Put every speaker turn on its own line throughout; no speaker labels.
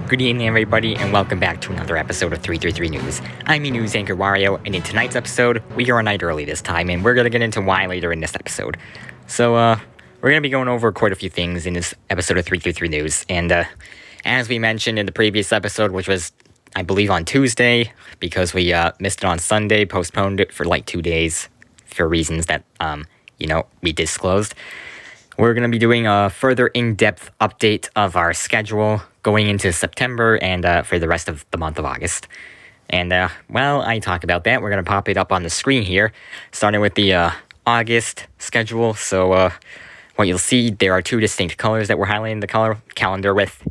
Good evening, everybody, and welcome back to another episode of 333 News. I'm your news anchor, Wario, and in tonight's episode, we are a night early this time, and we're going to get into why later in this episode. So, we're going to be going over quite a few things in this episode of 333 News, and, as we mentioned in the previous episode, which was, I believe, on Tuesday, because we, missed it on Sunday, postponed it for like 2 days, for reasons that, we disclosed. We're going to be doing a further in-depth update of our schedule going into September and for the rest of the month of August. And while I talk about that, we're going to pop it up on the screen here, starting with the August schedule. So what you'll see, there are two distinct colors that we're highlighting the color calendar with.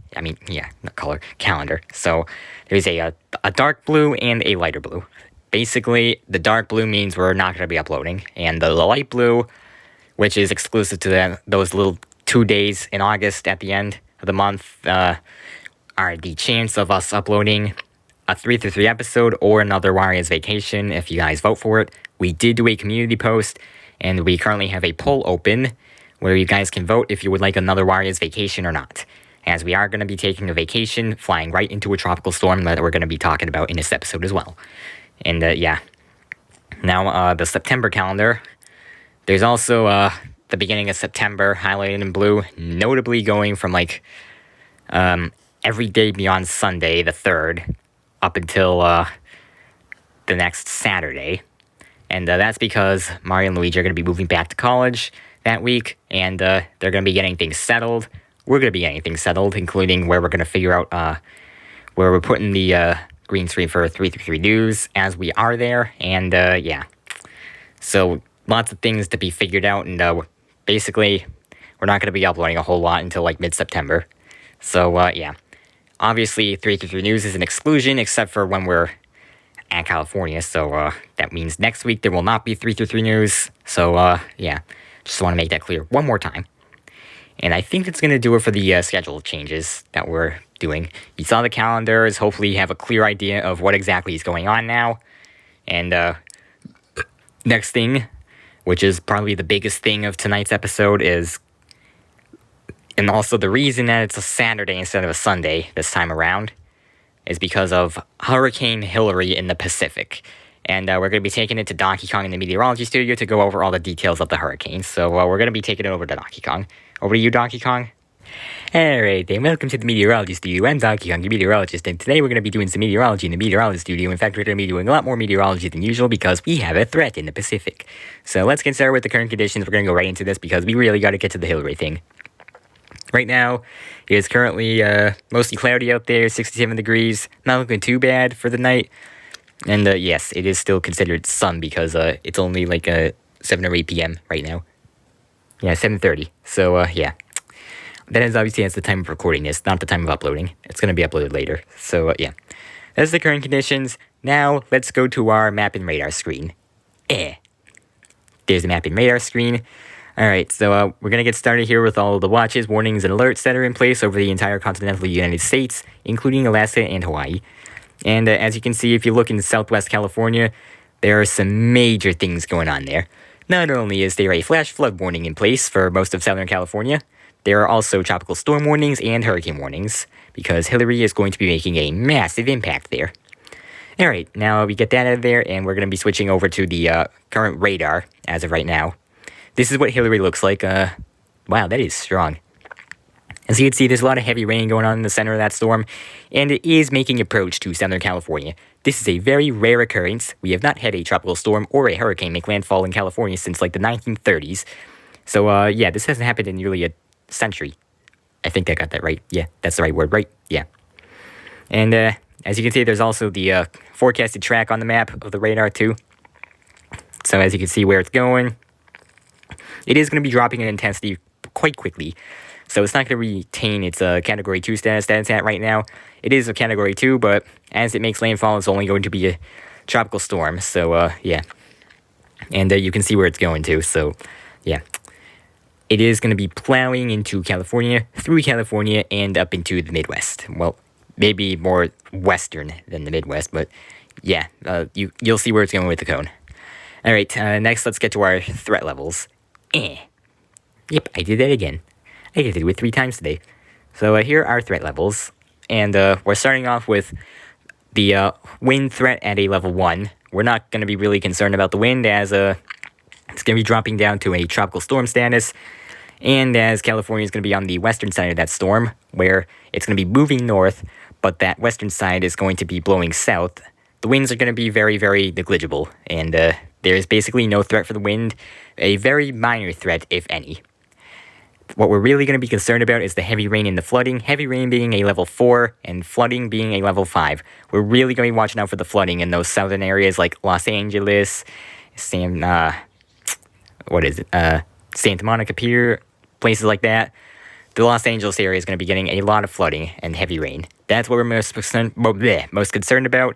Calendar. So there's a dark blue and a lighter blue. Basically, the dark blue means we're not going to be uploading, and the light blue, which is exclusive to those little 2 days in August at the end of the month, are the chance of us uploading a 333 episode or another Warriors Vacation if you guys vote for it. We did do a community post, and we currently have a poll open where you guys can vote if you would like another Warriors Vacation or not, as we are going to be taking a vacation, flying right into a tropical storm that we're going to be talking about in this episode as well. And now the September calendar. There's also the beginning of September highlighted in blue, notably going from every day beyond Sunday, the 3rd, up until the next Saturday. And that's because Mario and Luigi are going to be moving back to college that week, and they're going to be getting things settled. We're going to be getting things settled, including where we're going to figure out where we're putting the green screen for 333 News as we are there. And so lots of things to be figured out, and basically, we're not going to be uploading a whole lot until mid-September. So, obviously, 333 News is an exclusion, except for when we're at California. So, that means next week there will not be 333 News. So, just want to make that clear one more time. And I think that's going to do it for the schedule changes that we're doing. You saw the calendars. Hopefully, you have a clear idea of what exactly is going on now. And next thing, which is probably the biggest thing of tonight's episode, and also the reason that it's a Saturday instead of a Sunday this time around, is because of Hurricane Hilary in the Pacific. And we're going to be taking it to Donkey Kong in the meteorology studio to go over all the details of the hurricane. So we're going to be taking it over to Donkey Kong. Over to you, Donkey Kong. Alright then, welcome to the meteorology studio. I'm Donkey Kong, your meteorologist, and today we're going to be doing some meteorology in the meteorology studio. In fact, we're going to be doing a lot more meteorology than usual because we have a threat in the Pacific. So let's get started with the current conditions. We're going to go right into this because we really got to get to the Hilary thing. Right now, it is currently mostly cloudy out there, 67 degrees, not looking too bad for the night. And yes, it is still considered sun because it's only 7 or 8 p.m. right now. Yeah, 7:30. So, that is obviously that's the time of recording this, not the time of uploading. It's going to be uploaded later. So, that's the current conditions. Now, let's go to our map and radar screen. There's the map and radar screen. Alright, so we're going to get started here with all of the watches, warnings, and alerts that are in place over the entire continental United States, including Alaska and Hawaii. And as you can see, if you look in Southwest California, there are some major things going on there. Not only is there a flash flood warning in place for most of Southern California, there are also tropical storm warnings and hurricane warnings, because Hilary is going to be making a massive impact there. Alright, now we get that out of there, and we're going to be switching over to the current radar as of right now. This is what Hilary looks like. Wow, that is strong. As you can see, there's a lot of heavy rain going on in the center of that storm, and it is making approach to Southern California. This is a very rare occurrence. We have not had a tropical storm or a hurricane make landfall in California since the 1930s. So, this hasn't happened in nearly a century. I think I got that right. Yeah, that's the right word, right? Yeah. And as you can see, there's also the forecasted track on the map of the radar, too. So as you can see where it's going, it is going to be dropping in intensity quite quickly. So it's not going to retain its Category 2 status that it's at right now. It is a Category 2, but as it makes landfall, it's only going to be a tropical storm. So, And you can see where it's going to. So, yeah. It is going to be plowing into California, through California, and up into the Midwest. Well, maybe more western than the Midwest, but yeah, you'll see where it's going with the cone. Alright, next let's get to our threat levels. Yep, I did that again. I did it 3 times today. So here are our threat levels. and we're starting off with the wind threat at a level 1. We're not going to be really concerned about the wind, as it's going to be dropping down to a tropical storm status, and as California is going to be on the western side of that storm, where it's going to be moving north, but that western side is going to be blowing south. The winds are going to be very, very negligible, and there is basically no threat for the wind, a very minor threat, if any. What we're really going to be concerned about is the heavy rain and the flooding, heavy rain being a level 4 and flooding being a level 5. We're really going to be watching out for the flooding in those southern areas like Los Angeles, Santa Monica Pier, places like that. The Los Angeles area is going to be getting a lot of flooding and heavy rain. That's what we're most concerned about.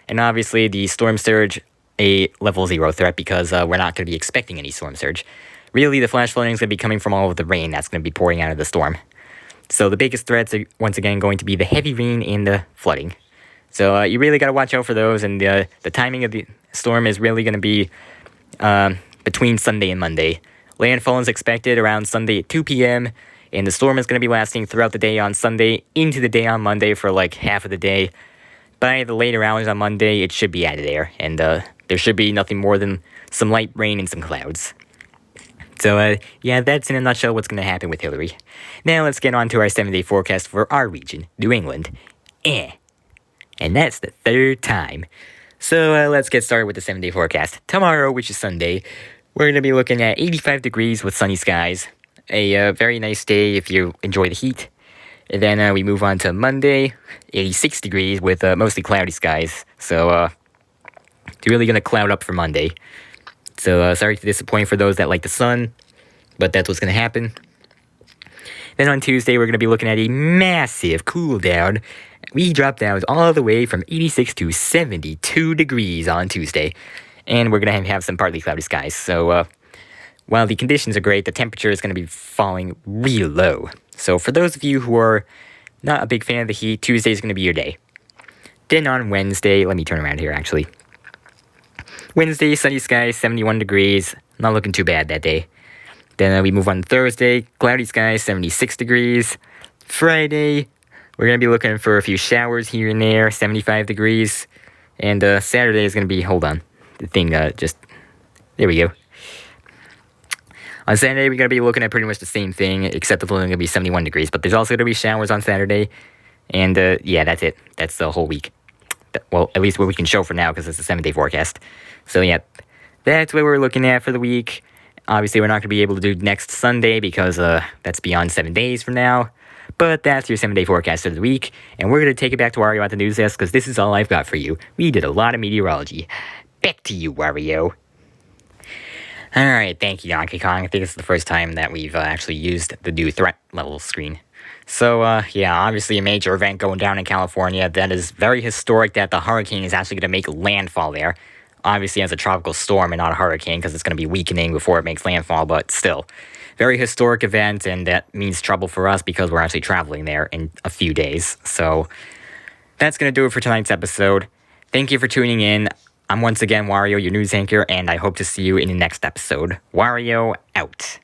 And obviously the storm surge, a level 0 threat, because we're not going to be expecting any storm surge. Really, the flash flooding is going to be coming from all of the rain that's going to be pouring out of the storm. So the biggest threats are, once again, going to be the heavy rain and the flooding. So you really got to watch out for those, and the timing of the storm is really going to be between Sunday and Monday. Landfall is expected around Sunday at 2 p.m., and the storm is going to be lasting throughout the day on Sunday, into the day on Monday for like half of the day. By the later hours on Monday, it should be out of there, and there should be nothing more than some light rain and some clouds. So, yeah, that's in a nutshell what's going to happen with Hilary. Now let's get on to our 7-day forecast for our region, New England. And that's the third time. So, let's get started with the 7-day forecast. Tomorrow, which is Sunday, we're going to be looking at 85 degrees with sunny skies. A very nice day if you enjoy the heat. And then we move on to Monday, 86 degrees with mostly cloudy skies. So, it's really going to cloud up for Monday. So, sorry to disappoint for those that like the sun, but that's what's going to happen. Then on Tuesday, we're going to be looking at a massive cool down. We drop down all the way from 86 to 72 degrees on Tuesday. And we're going to have some partly cloudy skies. So, while the conditions are great, the temperature is going to be falling real low. So, for those of you who are not a big fan of the heat, Tuesday is going to be your day. Then on Wednesday, let me turn around here actually. Wednesday, sunny skies, 71 degrees. Not looking too bad that day. Then we move on to Thursday, cloudy skies, 76 degrees. Friday, we're going to be looking for a few showers here and there, 75 degrees. And Saturday is going to be, hold on, the thing there we go. On Saturday, we're going to be looking at pretty much the same thing, except it's only going to be 71 degrees. But there's also going to be showers on Saturday. And yeah, that's it. That's the whole week. Well, at least what we can show for now, because it's a 7-day forecast. So yeah, that's what we're looking at for the week. Obviously, we're not going to be able to do next Sunday, because that's beyond 7 days from now. But that's your 7-day forecast of the week. And we're going to take it back to Wario at the news desk, because this is all I've got for you. We did a lot of meteorology. Back to you, Wario. Alright, thank you, Donkey Kong. I think this is the first time that we've actually used the new threat level screen. So, yeah, obviously a major event going down in California. That is very historic that the hurricane is actually going to make landfall there. Obviously as a tropical storm and not a hurricane, because it's going to be weakening before it makes landfall, but still. Very historic event, and that means trouble for us because we're actually traveling there in a few days. So, that's going to do it for tonight's episode. Thank you for tuning in. I'm once again Wario, your news anchor, and I hope to see you in the next episode. Wario out.